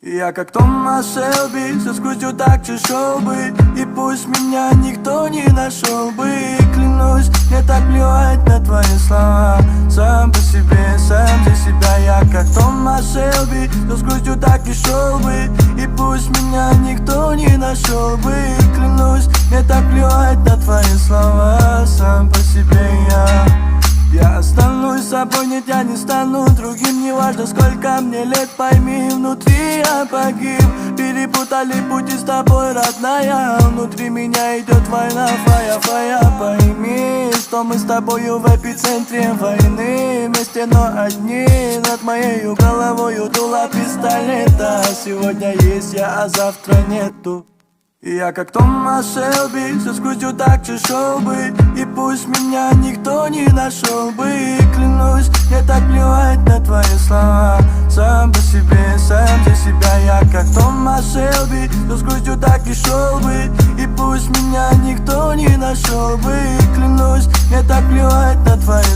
Я как Томас Шелби, со скрутью так чешел бы. И пусть меня никто не нашел бы. Клянусь, мне так плевать на твои слова. Сам по себе, сам за себя. Я как Томас Шелби, со скрутью так и шел бы. И пусть меня никто не нашел бы. Клянусь, мне так плевать на твои слова. Сам по себе я останусь собой, нет, я не стану другим. Не важно, сколько мне лет, пойми, внутри я погиб. Перепутали пути с тобой, родная. Внутри меня идет война, фая, пойми, что мы с тобою в эпицентре войны. Вместе, но одни, над моею головою дуло пистолета. Сегодня есть я, а завтра нету. Я как Томас Шелби, со скрутью так чешел бы. И пусть меня никто не нашел бы. Клянусь, мне так плевать на твои слова. Сам по себе, сам за себя. Я как Томас Шелби, со скрутью так и шел бы. И пусть меня никто не нашел бы. Клянусь, мне так плевать на твои слова.